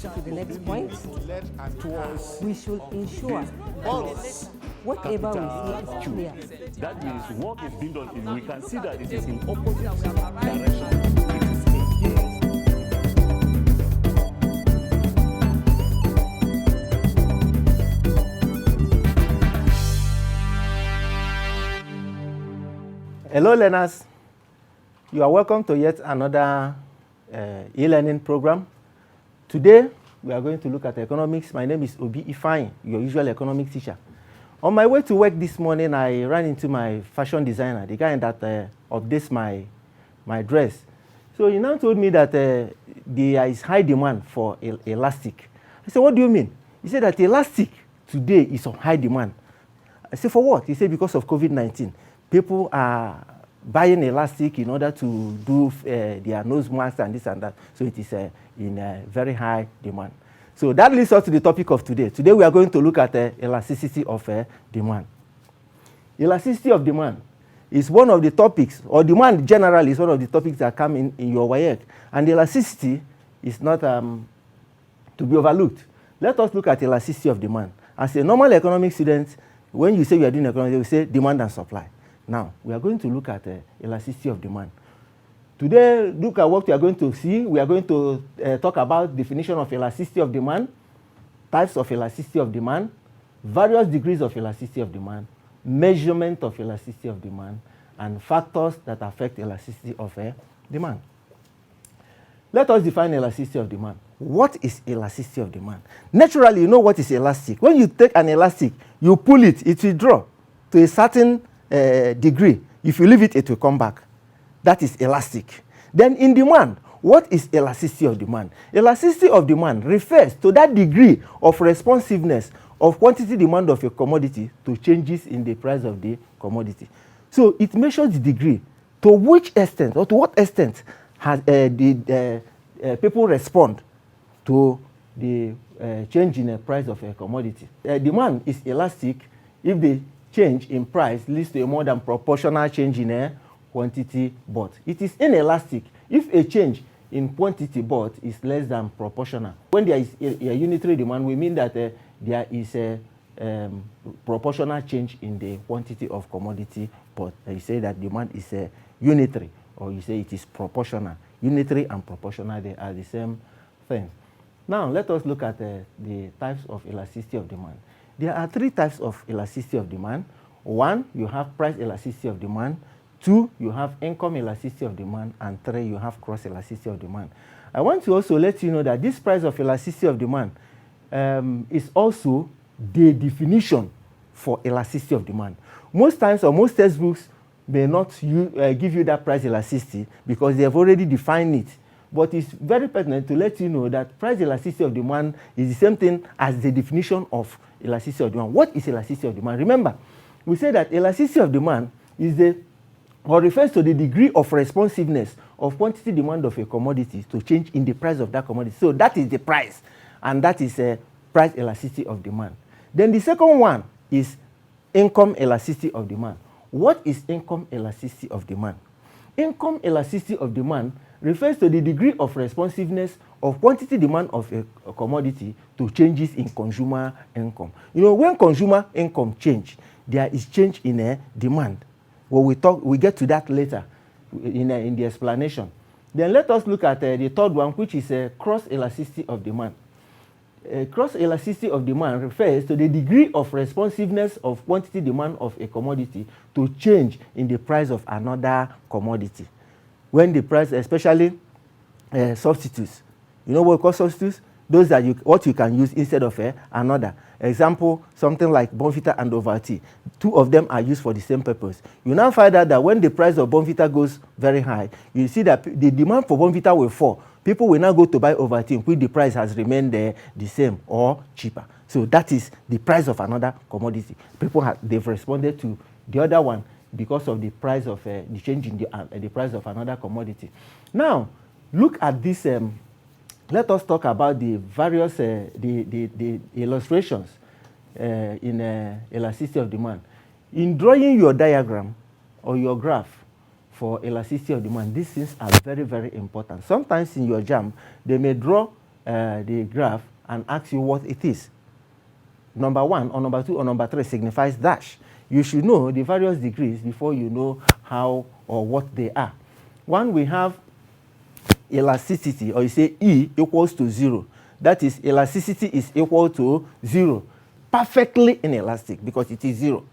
to the next point. We should ensure whatever we see is clear. That means work is being done. We can see that it is in opposite direction. Hello learners, you are welcome to yet another e-learning program. Today we are going to look at economics. My name is Obi Ifeanyi, your usual economics teacher. On my way to work this morning, I ran into my fashion designer, the guy that updates my dress. So he now told me that there is high demand for elastic. I said, what do you mean? He said that elastic today is on high demand. I said, for what? He said, because of COVID-19. People are buying elastic in order to do their nose masks and this and that. So it is in very high demand. So that leads us to the topic of today. Today we are going to look at elasticity of demand. Elasticity of demand is one of the topics, or demand generally is one of the topics that come in your WAEC. And elasticity is not to be overlooked. Let us look at elasticity of demand. As a normal economic student, when you say you are doing economics, you say demand and supply. Now, we are going to look at elasticity of demand. Today, look at what we are going to see. We are going to talk about definition of elasticity of demand, types of elasticity of demand, various degrees of elasticity of demand, measurement of elasticity of demand, and factors that affect elasticity of demand. Let us define elasticity of demand. What is elasticity of demand? Naturally, you know what is elastic. When you take an elastic, you pull it, it will draw to a certain degree. If you leave it, it will come back. That is elastic. Then in demand, what is elasticity of demand? Elasticity of demand refers to that degree of responsiveness of quantity demand of a commodity to changes in the price of the commodity. So it measures the degree to which extent or to what extent has people respond to the change in the price of a commodity. Demand is elastic if the change in price leads to a more than proportional change in quantity bought. It is inelastic if a change in quantity bought is less than proportional. When there is a unitary demand, we mean that there is a proportional change in the quantity of commodity bought. You say that demand is unitary, or you say it is proportional. Unitary and proportional, they are the same thing. Now, let us look at the types of elasticity of demand. There are three types of elasticity of demand. One, you have price elasticity of demand. Two, you have income elasticity of demand. And three, you have cross elasticity of demand. I want to also let you know that this price of elasticity of demand is also the definition for elasticity of demand. Most times, or most textbooks may not give you that price elasticity because they have already defined it. But it's very pertinent to let you know that price elasticity of demand is the same thing as the definition of elasticity of demand. What is elasticity of demand? Remember, we say that elasticity of demand is refers to the degree of responsiveness of quantity demand of a commodity to change in the price of that commodity. So that is the price, and that is price elasticity of demand. Then the second one is income elasticity of demand. What is income elasticity of demand? Income elasticity of demand refers to the degree of responsiveness of quantity demand of a commodity to changes in consumer income. You know, when consumer income change, there is change in demand. Well, we get to that later in the explanation. Then let us look at the third one, which is cross elasticity of demand. Cross elasticity of demand refers to the degree of responsiveness of quantity demand of a commodity to change in the price of another commodity. When the price, especially substitutes, you know what we call substitutes? Those that what you can use instead of another. Example, something like Bonvita and Ovaltine. Two of them are used for the same purpose. You now find out that when the price of Bonvita goes very high, you see that the demand for Bonvita will fall. People will now go to buy Ovaltine, which the price has remained the same or cheaper. So that is the price of another commodity. People they've responded to the other one because of the price of the change in the price of another commodity. Now, look at this. Let us talk about the various the illustrations in elasticity of demand. In drawing your diagram or your graph for elasticity of demand, these things are very, very important. Sometimes in your JAM, they may draw the graph and asks you what it is. Number 1 or number 2 or number 3 signifies dash. You should know the various degrees before you know how or what they are. One, we have elasticity, or you say E equals to 0. That is, elasticity is equal to 0. Perfectly inelastic, because it is 0.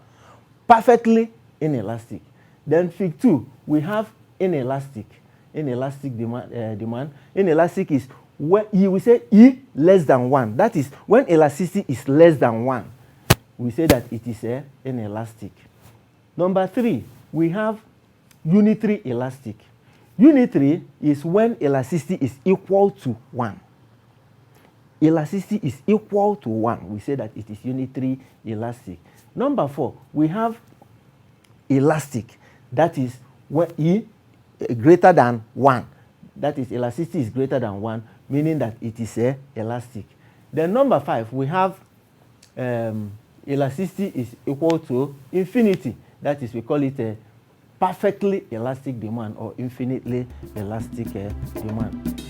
Perfectly inelastic. Then fig 2, we have inelastic. Inelastic demand. Inelastic is when you will say E less than 1. That is, when elasticity is less than 1, we say that it is inelastic. Number 3, we have unitary elastic. Unitary is when elasticity is equal to 1. Elasticity is equal to 1. We say that it is unitary elastic. Number 4, we have elastic. That is when E greater than 1. That is, elasticity is greater than 1, meaning that it is elastic. Then number 5, we have elasticity is equal to infinity. That is, we call it a perfectly elastic demand or infinitely elastic demand.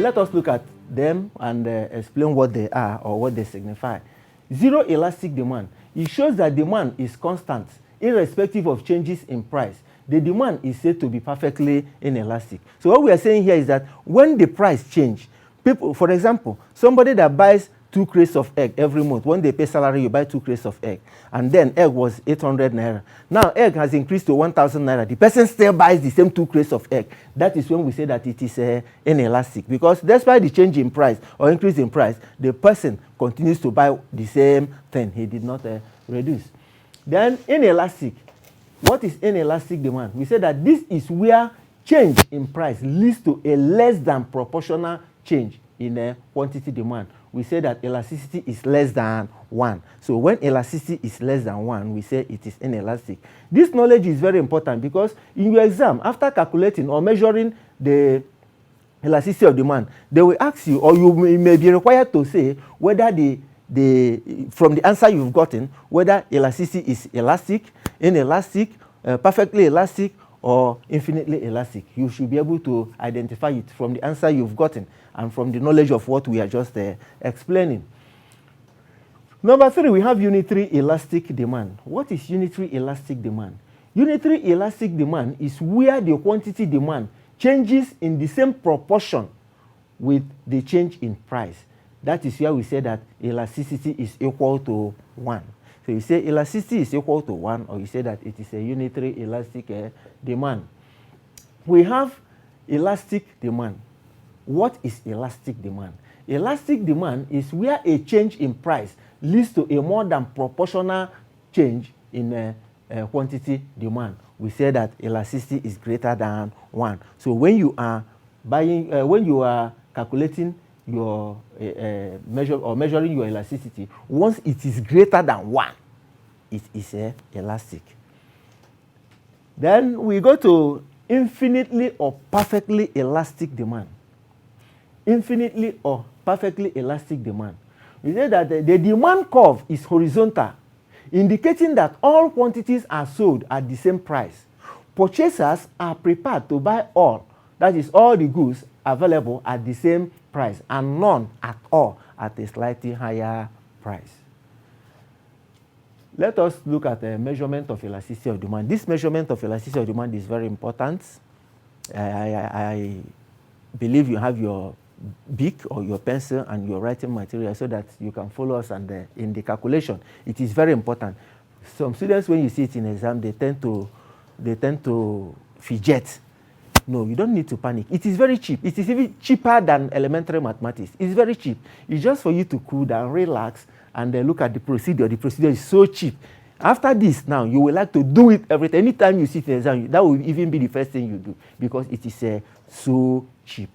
Let us look at them and explain what they are or what they signify. Zero elastic demand. It shows that demand is constant, irrespective of changes in price. The demand is said to be perfectly inelastic. So what we are saying here is that when the price change, people, for example, somebody that buys 2 crates of egg every month, when they pay salary, you buy 2 crates of egg, and then egg was 800 naira. Now egg has increased to 1,000 naira. The person still buys the same 2 crates of egg. That is when we say that it is inelastic, because despite the change in price or increase in price, the person continues to buy the same thing. He did not reduce. Then inelastic. What is inelastic demand? We say that this is where change in price leads to a less than proportional change in quantity demand. We say that elasticity is less than 1. So when elasticity is less than 1, we say it is inelastic. This knowledge is very important because in your exam, after calculating or measuring the elasticity of demand, they will ask you, or you may be required to say whether from the answer you've gotten, whether elasticity is elastic, inelastic, perfectly elastic, or infinitely elastic. You should be able to identify it from the answer you've gotten and from the knowledge of what we are just explaining. Number 3, we have unitary elastic demand. What is unitary elastic demand? Unitary elastic demand is where the quantity demand changes in the same proportion with the change in price. That is where we say that elasticity is equal to 1. So you say elasticity is equal to 1, or you say that it is a unitary elastic demand. We have elastic demand. What is elastic demand? Elastic demand is where a change in price leads to a more than proportional change in quantity demand. We say that elasticity is greater than 1. So when you are when you are calculating your measuring your elasticity, once it is greater than 1, it is elastic. Then we go to infinitely or perfectly elastic demand. Infinitely or perfectly elastic demand. We say that the demand curve is horizontal, indicating that all quantities are sold at the same price. Purchasers are prepared to buy all, that is, all the goods available at the same price, and none at all at a slightly higher price. Let us look at the measurement of elasticity of demand. This measurement of elasticity of demand is very important. I believe you have your book or your pencil and your writing material so that you can follow us and in the calculation. It is very important. Some students, when you see it in exam, they tend to fidget. No, you don't need to panic. It is very cheap. It is even cheaper than elementary mathematics. It's very cheap. It's just for you to cool down, relax, and look at the procedure. The procedure is so cheap. After this, now, you will like to do it every time. Anytime you sit in exam, that will even be the first thing you do because it is so cheap.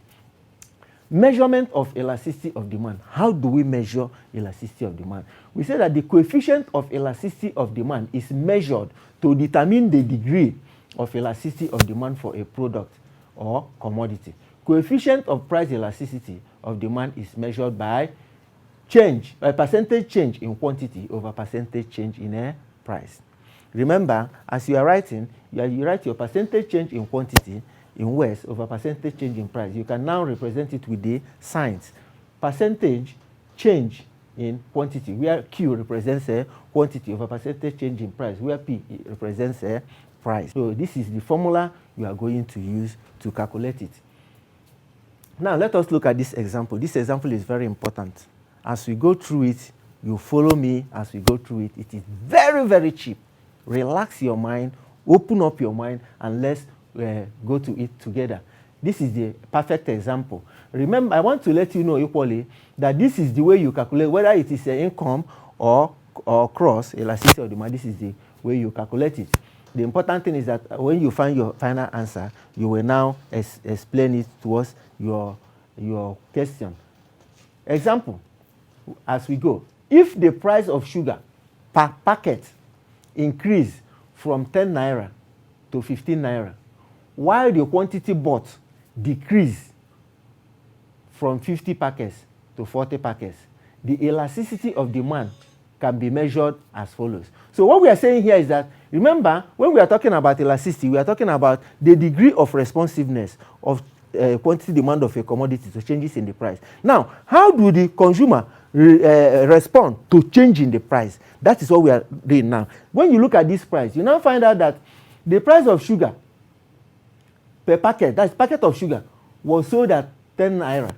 Measurement of elasticity of demand. How do we measure elasticity of demand? We say that the coefficient of elasticity of demand is measured to determine the degree of elasticity of demand for a product or commodity. Coefficient of price elasticity of demand is measured by percentage change in quantity over percentage change in a price. Remember, as you are writing, you write your percentage change in quantity in words over percentage change in price. You can now represent it with the signs. Percentage change in quantity, where Q represents a quantity over percentage change in price, where P represents a price. So this is the formula you are going to use to calculate it. Now let us look at this example. This example is very important. As we go through it, you follow me as we go through it. It is very, very cheap. Relax your mind, open up your mind, and let's go to it together. This is the perfect example. Remember, I want to let you know equally that this is the way you calculate whether it is an income or cross elasticity of demand. This is the way you calculate it. The important thing is that when you find your final answer, you will now explain it towards your question. Example, as we go. If the price of sugar per packet increase from 10 naira to 15 naira, while the quantity bought decrease from 50 packets to 40 packets, the elasticity of demand can be measured as follows. So what we are saying here is that, remember, when we are talking about elasticity, we are talking about the degree of responsiveness of quantity demand of a commodity to changes in the price. Now, how do the consumer respond to change in the price? That is what we are doing now. When you look at this price, you now find out that the price of sugar per packet, that's packet of sugar, was sold at 10 naira.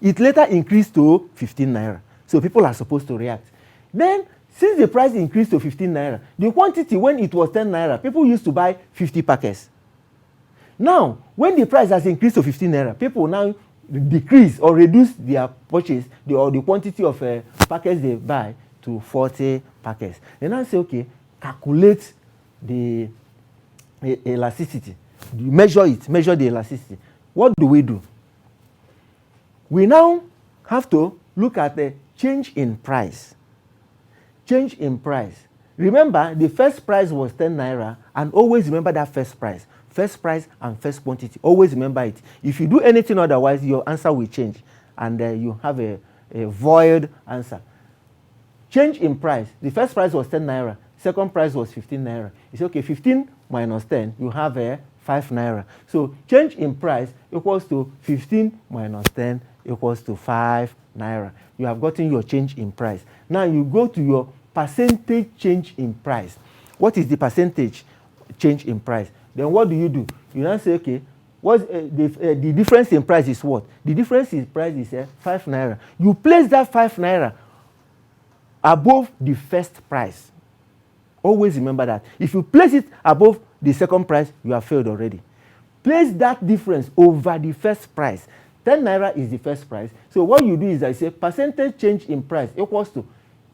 It later increased to 15 naira. So people are supposed to react. Then, since the price increased to 15 naira, the quantity when it was 10 naira, people used to buy 50 packets. Now, when the price has increased to 15 naira, people now decrease or reduce their purchase, or the quantity of packets they buy to 40 packets. They now say, okay, calculate the elasticity. You measure it, measure the elasticity. What do? We now have to look at the change in price. Change in price. Remember, the first price was 10 naira, and always remember that first price. First price and first quantity. Always remember it. If you do anything otherwise, your answer will change, and you have a void answer. Change in price. The first price was 10 naira. Second price was 15 naira. You say, okay, 15 minus 10, you have a 5 naira. So change in price equals to 15 minus 10 equals to 5 naira. You have gotten your change in price. Now you go to your percentage change in price. What is the percentage change in price? Then what do? You now say, okay, what's the difference in price is what? The difference in price is 5 naira. You place that 5 naira above the first price. Always remember that. If you place it above the second price, you have failed already. Place that difference over the first price. 10 naira is the first price. So what you do is I say percentage change in price equals to,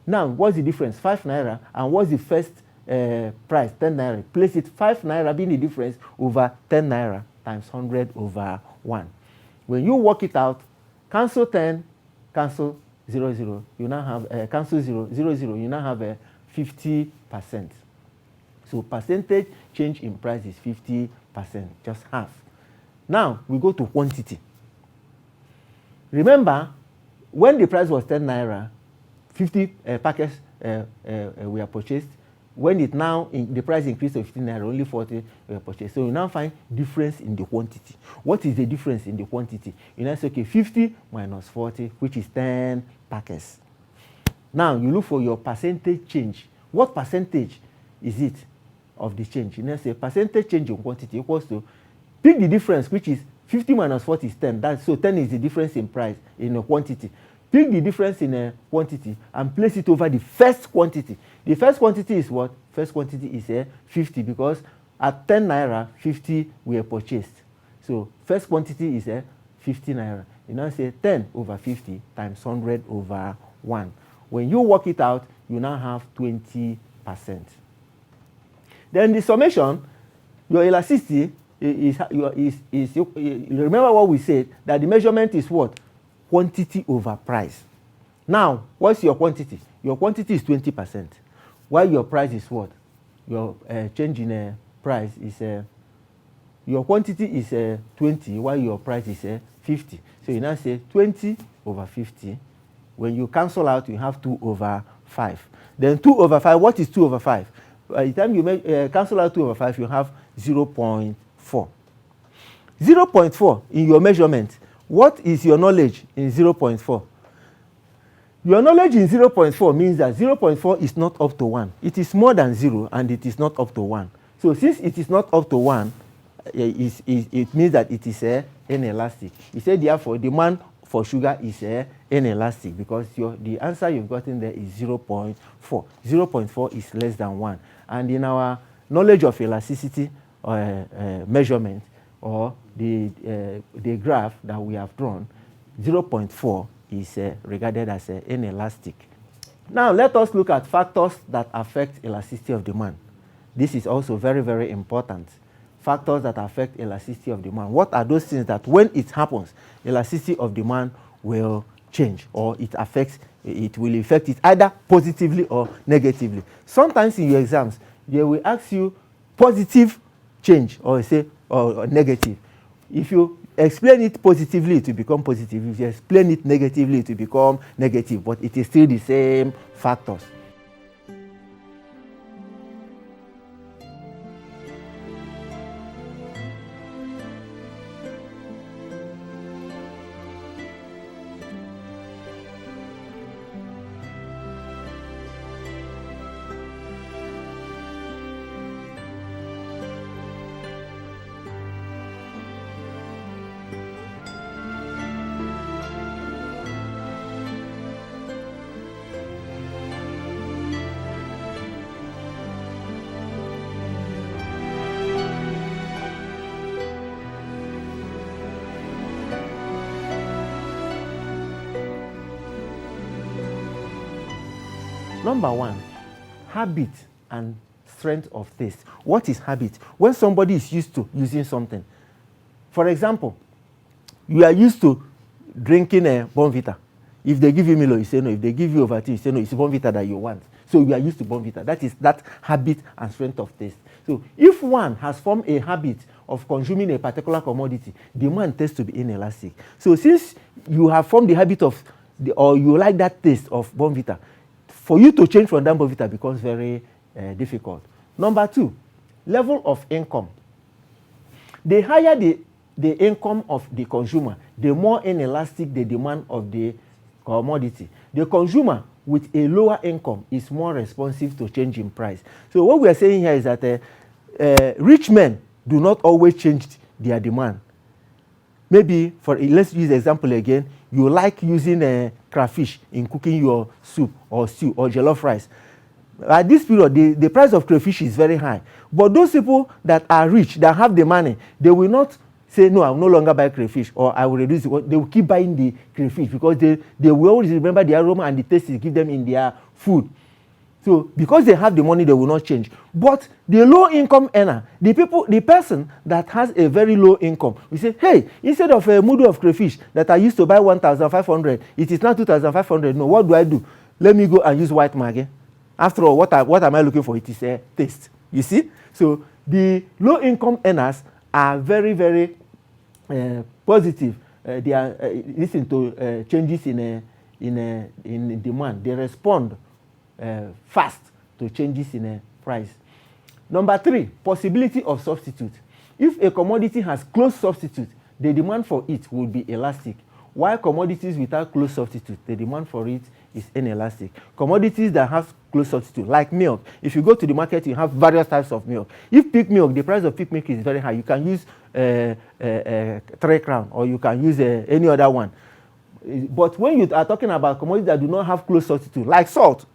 now what's the difference? 5 naira. And what's the first price? 10 naira. Place it 5 naira being the difference over 10 naira times 100 over 1. When you work it out, cancel 10, cancel 0, 0. You now have, cancel 0, 0, 0. You now have 50%. So percentage change in price is 50%, just half. Now we go to quantity. Remember, when the price was 10 naira, 50 packets were purchased. When it now, the price increased to 15 naira, only 40 were purchased. So you now find difference in the quantity. What is the difference in the quantity? You now say, okay, 50 minus 40, which is 10 packets. Now you look for your percentage change. What percentage is it of the change? You now say percentage change in quantity equals to, pick the difference, which is 50 minus 40 is 10. So 10 is the difference in price, in a quantity. Pick the difference in a quantity and place it over the first quantity. The first quantity is what? First quantity is 50, because at 10 naira, 50 were purchased. So first quantity is 50 naira. You now say 10 over 50 times 100 over 1. When you work it out, you now have 20%. Then the summation, your elasticity is remember what we said, that the measurement is what? quantity over price. Now, what's your quantity? Your quantity is 20%. While your price is what? Your change in price is, your quantity is 20, while your price is 50. So you now say 20 over 50. When you cancel out, you have 2 over 5. Then 2 over 5, what is 2 over 5? By the time you cancel out 2 over 5, you have 0.4. 0.4 in your measurement. What is your knowledge in 0.4? Your knowledge in 0.4 means that 0.4 is not up to 1. It is more than 0 and it is not up to 1. So since it is not up to 1, it means that it is inelastic. You say therefore demand for sugar is inelastic because the answer you've gotten there is 0.4. 0.4 is less than 1. And in our knowledge of elasticity measurement or the graph that we have drawn, 0.4 is regarded as inelastic. Now let us look at factors that affect elasticity of demand. This is also very, very important. Factors that affect elasticity of demand. What are those things that when it happens, elasticity of demand will change or it will affect it either positively or negatively. Sometimes in your exams, they will ask you positive change or say or negative. If you explain it positively, it will become positive. If you explain it negatively, it will become negative, but it is still the same factors. Number 1, habit and strength of taste. What is habit? When somebody is used to using something. For example, you are used to drinking a Bonvita. If they give you Milo, you say no. If they give you Ovaltine, you say no. It's Bonvita that you want. So you are used to Bonvita. That is that habit and strength of taste. So if one has formed a habit of consuming a particular commodity, demand tends to be inelastic. So since you have formed the habit of, or you like that taste of Bonvita, for you to change from that Bonvita becomes very difficult. Number 2, level of income. The higher the income of the consumer, the more inelastic the demand of the commodity. The consumer with a lower income is more responsive to change in price. So what we are saying here is that rich men do not always change their demand. Maybe, let's use the example again, you like using crayfish in cooking your soup or stew or jollof rice. At this period, the price of crayfish is very high. But those people that are rich, that have the money, they will not say, no, I will no longer buy crayfish or I will reduce it. They will keep buying the crayfish because they will always remember the aroma and the taste they give them in their food. So because they have the money, they will not change. But the low income earner, the person that has a very low income, we say, hey, instead of a mudu of crayfish that I used to buy 1,500, it is now 2,500. No, what do I do? Let me go and use white maggi. After all, what am I looking for? It is a taste. You see? So the low income earners are very, very positive. They are listening to changes in demand. They respond fast to changes in price. Number 3, possibility of substitute. If a commodity has close substitute, the demand for it will be elastic. While commodities without close substitute, the demand for it is inelastic. Commodities that have close substitute, like milk. If you go to the market, you have various types of milk. If pig milk, the price of pig milk is very high, you can use 3 crown or you can use any other one. But when you are talking about commodities that do not have close substitute, like salt,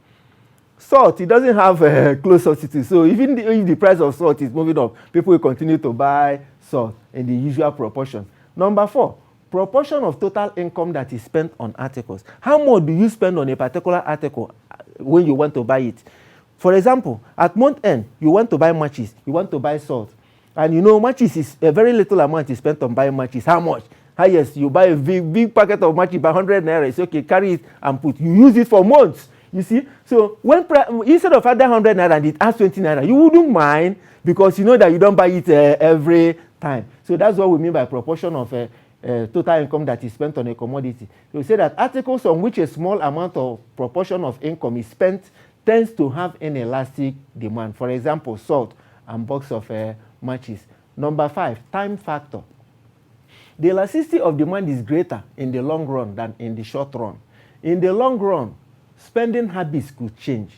it doesn't have a close substitute. So even if the price of salt is moving up, people will continue to buy salt in the usual proportion. Number 4, proportion of total income that is spent on articles. How much do you spend on a particular article when you want to buy it? For example, at month end, you want to buy matches, you want to buy salt. And you know, matches is a very little amount is spent on buying matches. How much? Highest, you buy a big packet of matches by 100 naira. It's okay, carry it and put. You use it for months. You see? So when instead of adding 100 naira and it adds 20 naira, you wouldn't mind because you know that you don't buy it every time. So that's what we mean by proportion of total income that is spent on a commodity. So we say that articles on which a small amount of proportion of income is spent tends to have an elastic demand. For example, salt and box of matches. Number 5, time factor. The elasticity of demand is greater in the long run than in the short run. In the long run, spending habits could change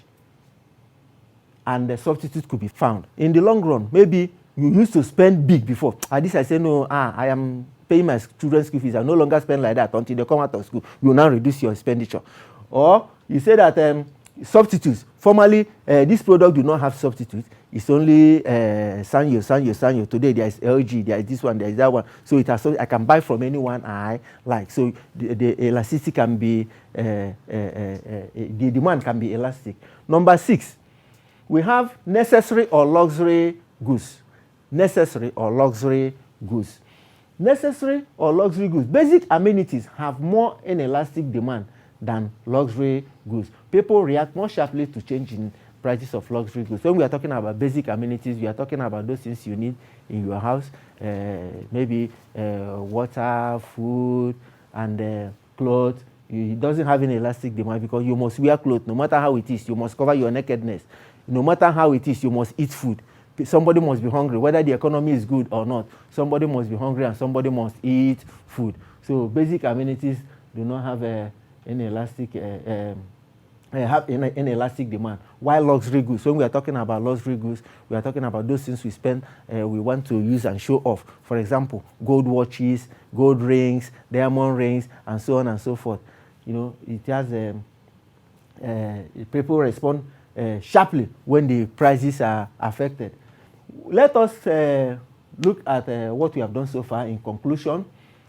and the substitute could be found. In the long run, maybe you used to spend big before. At this I say, no, I am paying my children's school fees. I no longer spend like that until they come out of school. You will now reduce your expenditure. Or you say that substitutes. Formerly, this product do not have substitutes. It's only Sanyo. Today there is LG, there is this one, there is that one. So it has. I can buy from anyone I like. So the elasticity can be, the demand can be elastic. Number 6, we have necessary or luxury goods. Necessary or luxury goods. Necessary or luxury goods. Basic amenities have more inelastic demand than luxury goods. People react more sharply to change in prices of luxury goods. When we are talking about basic amenities, we are talking about those things you need in your house, maybe water, food, and clothes. It doesn't have any elastic demand because you must wear clothes no matter how it is. You must cover your nakedness. No matter how it is, you must eat food. Somebody must be hungry, whether the economy is good or not. Somebody must be hungry and somebody must eat food. So basic amenities do not have an elastic demand. While luxury goods, when we are talking about luxury goods, we are talking about those things we spend, we want to use and show off. For example, gold watches, gold rings, diamond rings, and so on and so forth. You know, it has people respond sharply when the prices are affected. Let us look at what we have done so far. In conclusion,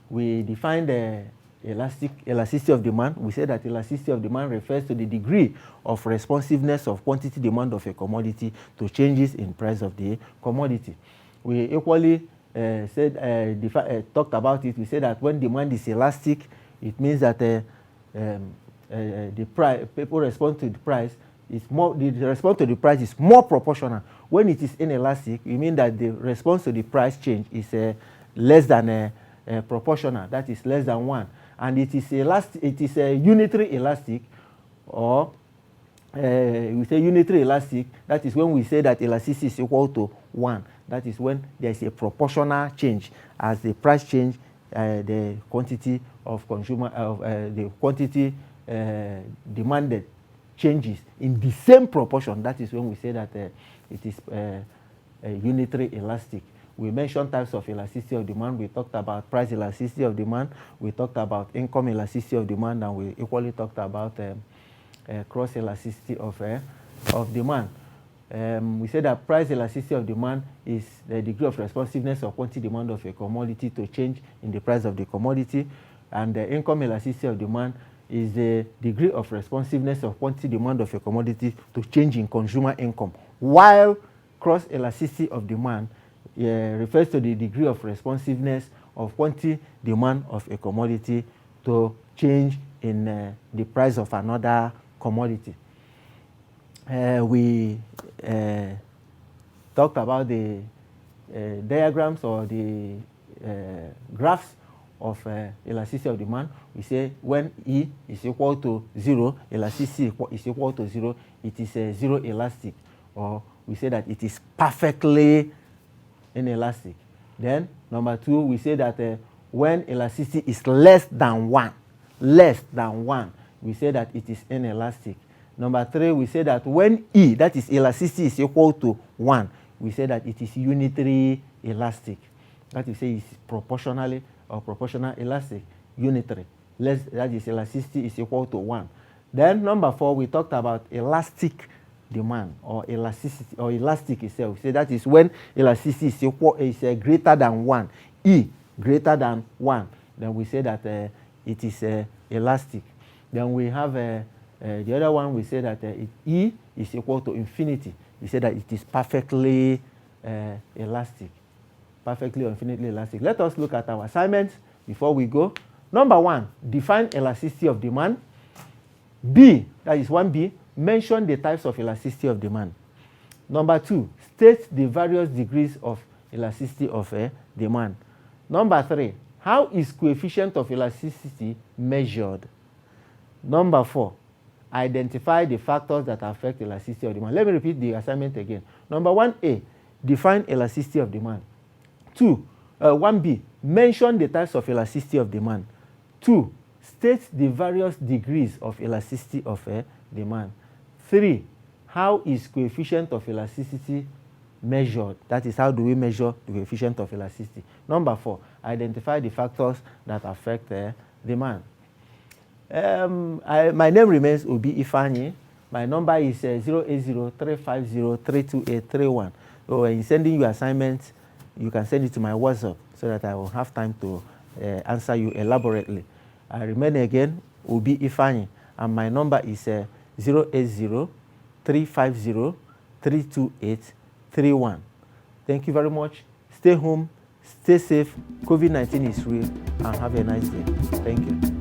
we defined the elasticity of demand. We said that elasticity of demand refers to the degree of responsiveness of quantity demand of a commodity to changes in price of the commodity. We equally talked about it. We said that when demand is elastic, it means that the price, people respond to the price. The response to the price is more proportional. When it is inelastic, it means that the response to the price change is less than proportional. That is less than 1. And it is elastic. It is a unitary elastic, or we say unitary elastic. That is when we say that elasticity is equal to 1. That is when there is a proportional change. As the price change, the quantity of the quantity demanded changes in the same proportion. That is when we say that it is unitary elastic. We mentioned types of elasticity of demand. We talked about price elasticity of demand. We talked about income elasticity of demand, and we equally talked about cross elasticity of demand. We said that price elasticity of demand is the degree of responsiveness of quantity demand of a commodity to change in the price of the commodity, and the income elasticity of demand is the degree of responsiveness of quantity demand of a commodity to change in consumer income, while cross elasticity of demand refers to the degree of responsiveness of quantity demand of a commodity to change in the price of another commodity. We talked about the diagrams or the graphs of elasticity of demand. We say when E is equal to 0, elasticity is equal to 0, it is zero elastic, or we say that it is perfectly inelastic. Then number 2, we say that when elasticity is less than 1, we say that it is inelastic. Number 3, we say that when E, that is elasticity, is equal to 1, we say that it is unitary elastic. That is say is proportionally or proportional elastic, unitary. That is elasticity is equal to 1. Then number 4, we talked about elastic demand or elasticity or elastic itself. We say that is when elasticity is greater than 1, E greater than 1. Then we say that it is elastic. Then we have the other one. We say that E is equal to infinity. We say that it is perfectly elastic. Perfectly or infinitely elastic. Let us look at our assignments before we go. Number 1, define elasticity of demand. B, that is 1B, mention the types of elasticity of demand. Number 2, state the various degrees of elasticity of demand. Number 3, how is coefficient of elasticity measured? Number 4, identify the factors that affect elasticity of demand. Let me repeat the assignment again. Number 1A, define elasticity of demand. 1B, mention the types of elasticity of demand. 2, state the various degrees of elasticity of demand. 3, how is coefficient of elasticity measured? That is, how do we measure the coefficient of elasticity? Number 4, identify the factors that affect demand. My name remains Obi Ifeanyi. My number is 080-350-32831. So in sending you assignments, you can send it to my WhatsApp so that I will have time to answer you elaborately. I remain again Obi Ifeanyi, and my number is 080-350-32831. Thank you very much. Stay home, stay safe. COVID-19 is real, and have a nice day. Thank you.